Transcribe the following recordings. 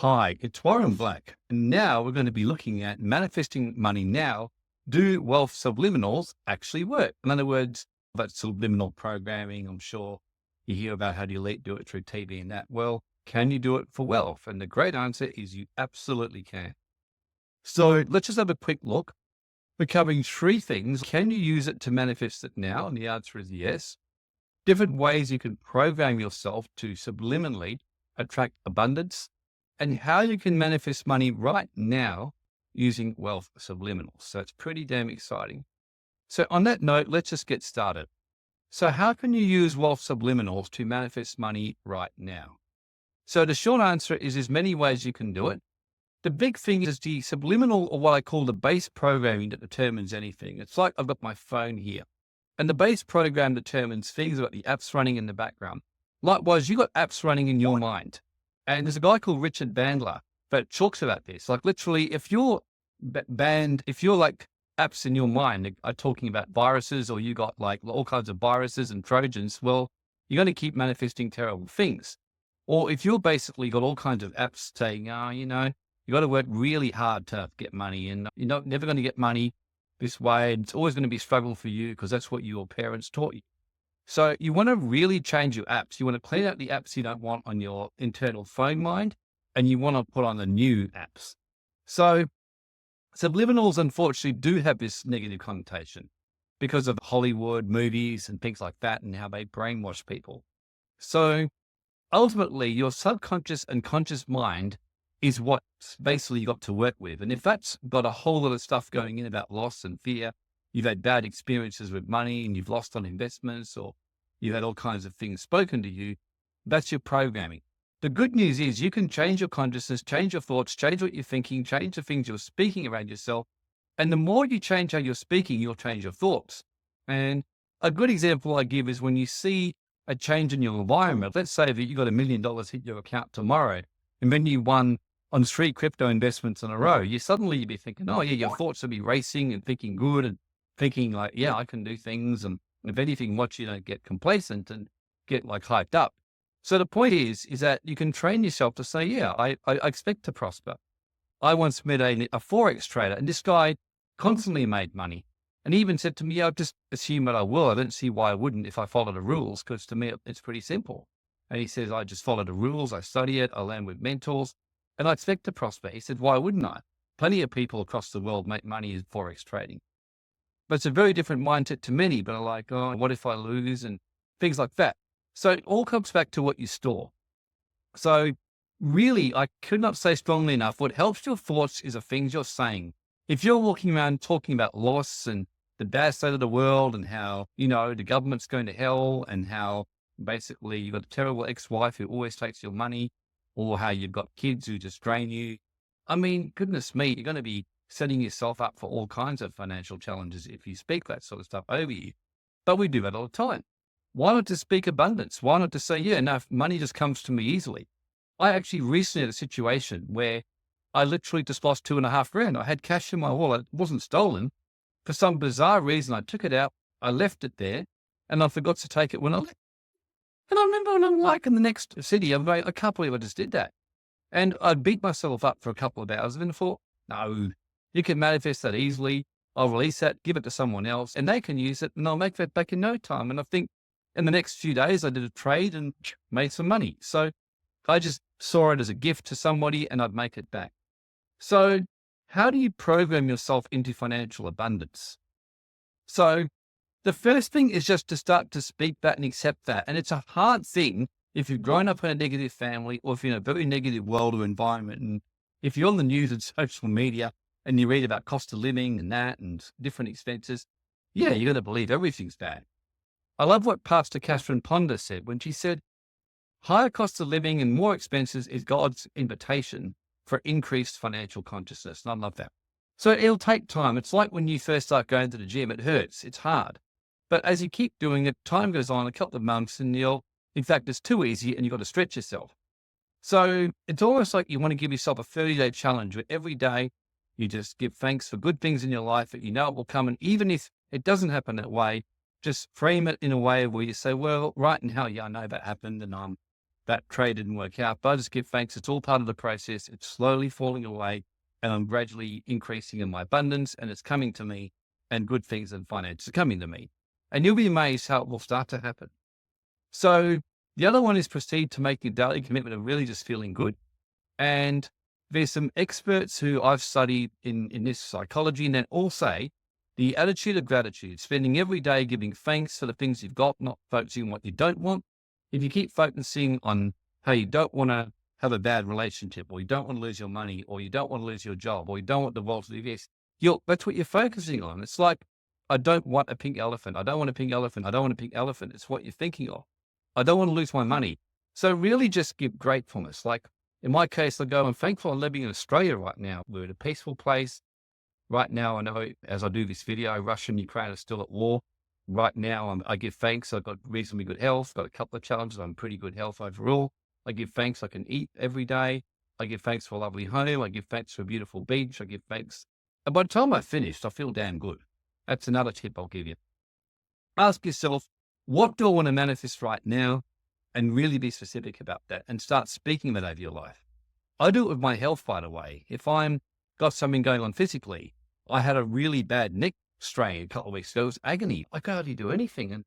Hi, it's Warren Black, and now we're going to be looking at manifesting money now. Do wealth subliminals actually work? In other words, about subliminal programming, I'm sure you hear about how the elite do it through TV and that. Well, can you do it for wealth? And the great answer is you absolutely can. So let's just have a quick look. We're covering three things. Can you use it to manifest it now? And the answer is yes. Different ways you can program yourself to subliminally attract abundance, and how you can manifest money right now using wealth subliminals. So it's pretty damn exciting. So on that note, let's just get started. So how can you use wealth subliminals to manifest money right now? So the short answer is there's many ways you can do it. The big thing is the subliminal, or what I call the base programming, that determines anything. It's like I've got my phone here, and the base program determines things about the apps running in the background. Likewise, you've got apps running in your mind. And there's a guy called Richard Bandler that talks about this. Like literally, if you're banned, if you're like apps in your mind are talking about viruses, or you got like all kinds of viruses and Trojans, well, you're going to keep manifesting terrible things. Or if you're basically got all kinds of apps saying, you got to work really hard to get money, and you're never going to get money this way. It's always going to be a struggle for you because that's what your parents taught you. So you want to really change your apps. You want to clean out the apps you don't want on your internal phone mind, and you want to put on the new apps. So subliminals, unfortunately, do have this negative connotation because of Hollywood movies and things like that, and how they brainwash people. So ultimately, your subconscious and conscious mind is what's basically you got to work with. And if that's got a whole lot of stuff going in about loss and fear, you've had bad experiences with money and you've lost on investments, or you've had all kinds of things spoken to you, that's your programming. The good news is you can change your consciousness, change your thoughts, change what you're thinking, change the things you're speaking around yourself. And the more you change how you're speaking, you'll change your thoughts. And a good example I give is when you see a change in your environment. Let's say that you got $1 million hit your account tomorrow, and then you won on 3 crypto investments in a row. You'd be thinking, oh yeah, your thoughts will be racing and thinking good and thinking like, yeah, I can do things. And if anything, watch you don't get complacent and get like hyped up. So the point is that you can train yourself to say, yeah, I expect to prosper. I once met a Forex trader, and this guy constantly made money. And he even said to me, yeah, I just assume that I will. I don't see why I wouldn't if I follow the rules, because to me, it's pretty simple. And he says, I just follow the rules. I study it. I learn with mentors, and I expect to prosper. He said, why wouldn't I? Plenty of people across the world make money in Forex trading. But it's a very different mindset to many, but are like, oh, what if I lose, and things like that. So it all comes back to what you store. So really, I could not say strongly enough, what helps your thoughts is the things you're saying. If you're walking around talking about loss and the bad state of the world, and how, the government's going to hell, and how basically you've got a terrible ex-wife who always takes your money, or how you've got kids who just drain you. I mean, goodness me, you're going to be setting yourself up for all kinds of financial challenges if you speak that sort of stuff over you. But we do that all the time. Why not just speak abundance? Why not just say, yeah, no, money just comes to me easily? I actually recently had a situation where I literally just lost $2,500. I had cash in my wallet. It wasn't stolen. For some bizarre reason, I took it out, I left it there, and I forgot to take it when I left. And I remember when I'm like in the next city, I can't believe I just did that. And I beat myself up for a couple of hours, and then thought, no, you can manifest that easily. I'll release that, give it to someone else, and they can use it, and I'll make that back in no time. And I think in the next few days, I did a trade and made some money. So I just saw it as a gift to somebody, and I'd make it back. So how do you program yourself into financial abundance? So the first thing is just to start to speak that and accept that. And it's a hard thing if you've grown up in a negative family, or if you're in a very negative world or environment. And if you're on the news and social media and you read about cost of living and that and different expenses, yeah, you're going to believe everything's bad. I love what Pastor Catherine Ponder said when she said, higher cost of living and more expenses is God's invitation for increased financial consciousness. And I love that. So it'll take time. It's like when you first start going to the gym, it hurts, it's hard. But as you keep doing it, time goes on, a couple of months, and in fact, it's too easy and you've got to stretch yourself. So it's almost like you want to give yourself a 30-day challenge where every day you just give thanks for good things in your life that you know it will come. And even if it doesn't happen that way, just frame it in a way where you say, well, right now, yeah, I know that happened, and I'm that trade didn't work out. But I just give thanks. It's all part of the process. It's slowly falling away and I'm gradually increasing in my abundance and it's coming to me and good things and finance are coming to me. And you'll be amazed how it will start to happen. So the other one is proceed to make your daily commitment of really just feeling good. And there's some experts who I've studied in this psychology and then all say the attitude of gratitude, spending every day giving thanks for the things you've got, not focusing on what you don't want. If you keep focusing on how you don't want to have a bad relationship, or you don't want to lose your money, or you don't want to lose your job, or you don't want the world to do this, that's what you're focusing on. It's like, I don't want a pink elephant. I don't want a pink elephant. I don't want a pink elephant. It's what you're thinking of. I don't want to lose my money. So really just give gratefulness. Like in my case, I go, I'm thankful I'm living in Australia right now. We're in a peaceful place. Right now, I know as I do this video, Russia and Ukraine are still at war. Right now, I give thanks. I've got reasonably good health, got a couple of challenges. I'm pretty good health overall. I give thanks I can eat every day. I give thanks for a lovely home. I give thanks for a beautiful beach. I give thanks. And by the time I've finished, I feel damn good. That's another tip I'll give you. Ask yourself, what do I want to manifest right now? And really be specific about that and start speaking that over your life. I do it with my health, by the way. If I'm got something going on physically, I had a really bad neck strain a couple of weeks ago. It was agony. I could hardly do anything. And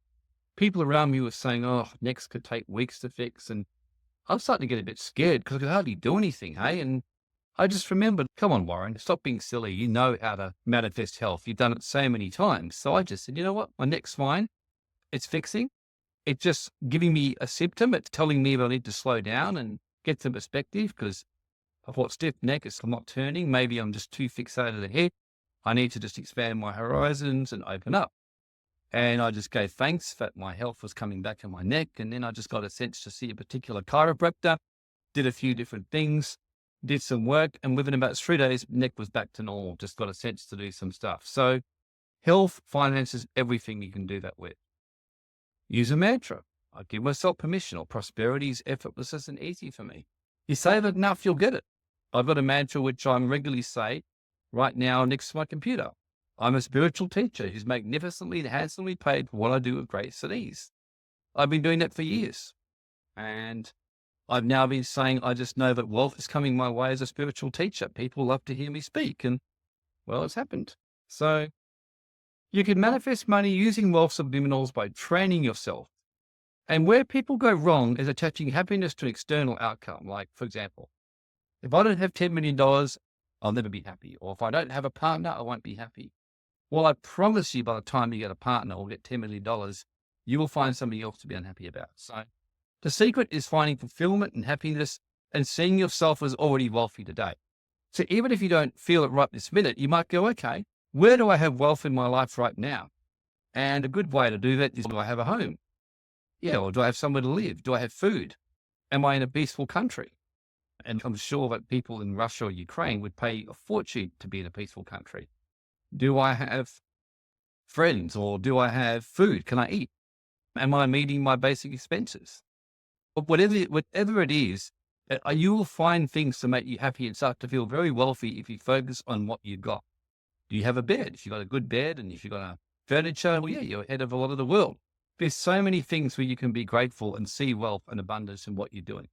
people around me were saying, oh, necks could take weeks to fix. And I was starting to get a bit scared because I could hardly do anything. Hey, and I just remembered, come on, Warren, stop being silly. You know how to manifest health. You've done it so many times. So I just said, you know what? My neck's fine. It's fixing. It's just giving me a symptom. It's telling me that I need to slow down and get some perspective because I've got stiff neck. I'm not turning. Maybe I'm just too fixated ahead. I need to just expand my horizons and open up. And I just gave thanks that my health was coming back in my neck. And then I just got a sense to see a particular chiropractor, did a few different things, did some work. And within about 3 days, neck was back to normal. Just got a sense to do some stuff. So health, finances, everything you can do that with. Use a mantra. I give myself permission, or prosperity is effortless and easy for me. You say that enough, you'll get it. I've got a mantra which I regularly say right now next to my computer. I'm a spiritual teacher who's magnificently and handsomely paid for what I do with grace and ease. I've been doing that for years. And I've now been saying, I just know that wealth is coming my way as a spiritual teacher. People love to hear me speak. And well, it's happened. So you can manifest money using wealth subliminals by training yourself. And where people go wrong is attaching happiness to an external outcome. Like, for example, if I don't have $10 million, I'll never be happy. Or if I don't have a partner, I won't be happy. Well, I promise you by the time you get a partner or get $10 million, you will find something else to be unhappy about. So the secret is finding fulfillment and happiness and seeing yourself as already wealthy today. So even if you don't feel it right this minute, you might go, okay, where do I have wealth in my life right now? And a good way to do that is, do I have a home? Yeah. Or do I have somewhere to live? Do I have food? Am I in a peaceful country? And I'm sure that people in Russia or Ukraine would pay a fortune to be in a peaceful country. Do I have friends, or do I have food? Can I eat? Am I meeting my basic expenses? But whatever it is, you will find things to make you happy and start to feel very wealthy if you focus on what you've got. Do you have a bed? If you've got a good bed and if you've got a furniture, well, yeah, you're ahead of a lot of the world. There's so many things where you can be grateful and see wealth and abundance in what you're doing.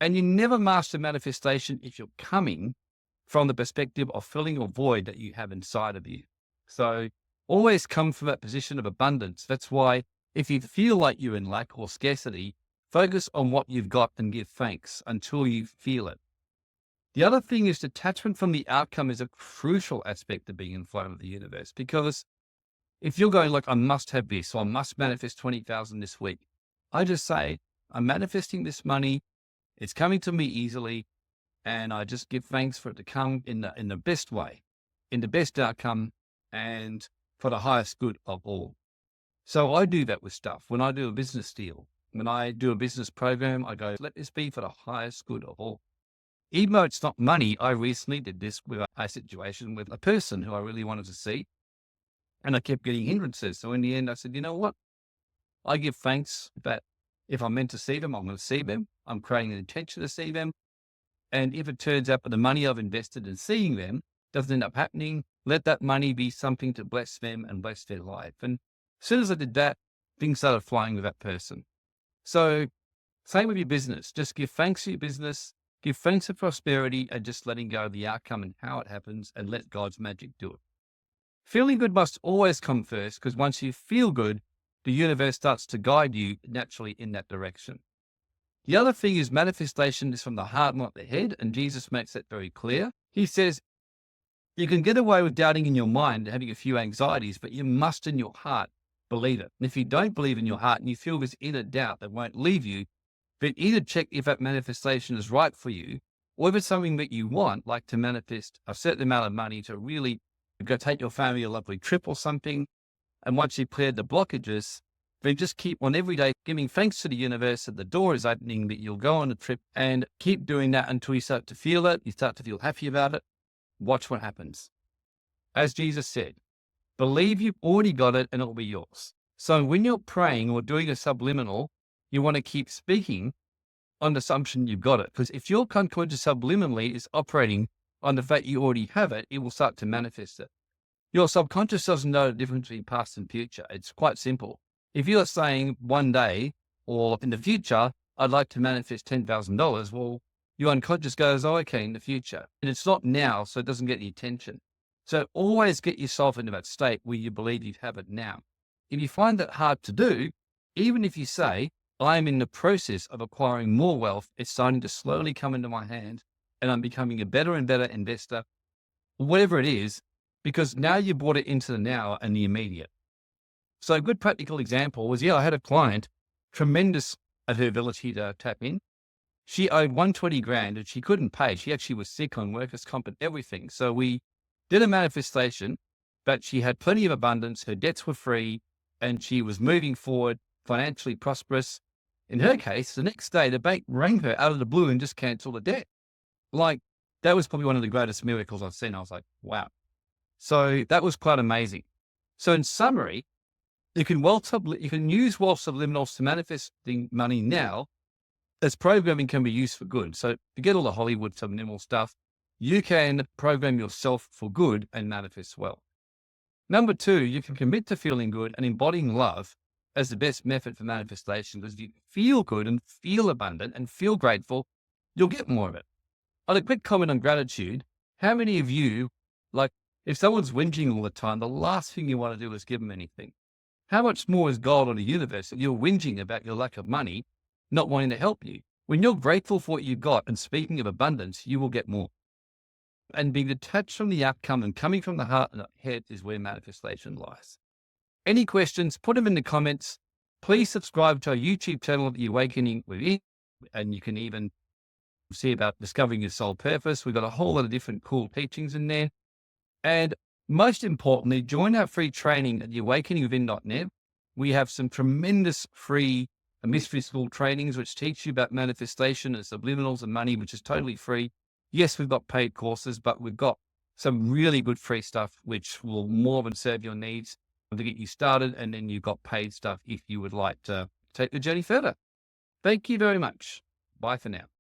And you never master manifestation if you're coming from the perspective of filling a void that you have inside of you. So always come from that position of abundance. That's why if you feel like you're in lack or scarcity, focus on what you've got and give thanks until you feel it. The other thing is detachment from the outcome is a crucial aspect of being in flow of the universe, because if you're going like, I must have this, or I must manifest 20,000 this week, I just say, I'm manifesting this money. It's coming to me easily. And I just give thanks for it to come in the best way, in the best outcome, and for the highest good of all. So I do that with stuff. When I do a business deal, when I do a business program, I go, let this be for the highest good of all. Even though it's not money, I recently did this with a situation with a person who I really wanted to see, and I kept getting hindrances. So in the end, I said, you know what? I give thanks that if I'm meant to see them, I'm going to see them. I'm creating an intention to see them. And if it turns out that the money I've invested in seeing them doesn't end up happening, let that money be something to bless them and bless their life. And as soon as I did that, things started flying with that person. So Same with your business. Just give thanks for your business, give thanks for prosperity, and just letting go of the outcome and how it happens and let God's magic do it. Feeling good must always come first, because once you feel good, the universe starts to guide you naturally in that direction. The other thing is manifestation is from the heart, not the head. And Jesus makes that very clear. He says, you can get away with doubting in your mind, having a few anxieties, but you must in your heart believe it. And if you don't believe in your heart and you feel this inner doubt that won't leave you, then either check if that manifestation is right for you, or if it's something that you want, like to manifest a certain amount of money to really go take your family a lovely trip or something. And once you've cleared the blockages, then just keep on every day giving thanks to the universe that the door is opening, that you'll go on a trip, and keep doing that until you start to feel it. You start to feel happy about it. Watch what happens. As Jesus said, believe you've already got it and it'll be yours. So when you're praying or doing a subliminal, you want to keep speaking on the assumption you've got it. Because if your unconscious subliminally is operating on the fact you already have it, it will start to manifest it. Your subconscious doesn't know the difference between past and future. It's quite simple. If you're saying one day or in the future, I'd like to manifest $10,000, well, your unconscious goes, oh, okay, in the future. And it's not now, so it doesn't get any attention. So always get yourself into that state where you believe you have it now. If you find that hard to do, even if you say, I'm in the process of acquiring more wealth, it's starting to slowly come into my hand and I'm becoming a better and better investor, whatever it is, because now you brought it into the now and the immediate. So a good practical example was, I had a client, tremendous at her ability to tap in. She owed $120,000 and she couldn't pay. She actually was sick on workers' comp and everything. So we did a manifestation, but she had plenty of abundance. Her debts were free and she was moving forward, financially prosperous. In her case, the next day, the bank rang her out of the blue and just canceled the debt. Like, that was probably one of the greatest miracles I've seen. I was like, wow. So that was quite amazing. So in summary, you can use wealth subliminals to manifesting money now, as programming can be used for good. So forget all the Hollywood subliminal stuff. You can program yourself for good and manifest wealth. Number 2, you can commit to feeling good and embodying love as the best method for manifestation, because if you feel good and feel abundant and feel grateful, you'll get more of it. On a quick comment on gratitude, how many of you, like if someone's whinging all the time, the last thing you want to do is give them anything? How much more is God or the universe that you're whinging about your lack of money, not wanting to help you? When you're grateful for what you've got and speaking of abundance, you will get more. And being detached from the outcome and coming from the heart and the head is where manifestation lies. Any questions, put them in the comments. Please subscribe to our YouTube channel, The Awakening Within, and you can even see about discovering your soul purpose. We've got a whole lot of different cool teachings in there. And most importantly, join our free training at theawakeningwithin.net. We have some tremendous free mystery school trainings, which teach you about manifestation and subliminals and money, which is totally free. Yes, we've got paid courses, but we've got some really good free stuff, which will more than serve your needs to get you started. And then you've got paid stuff if you would like to take the journey further. Thank you very much. Bye for now.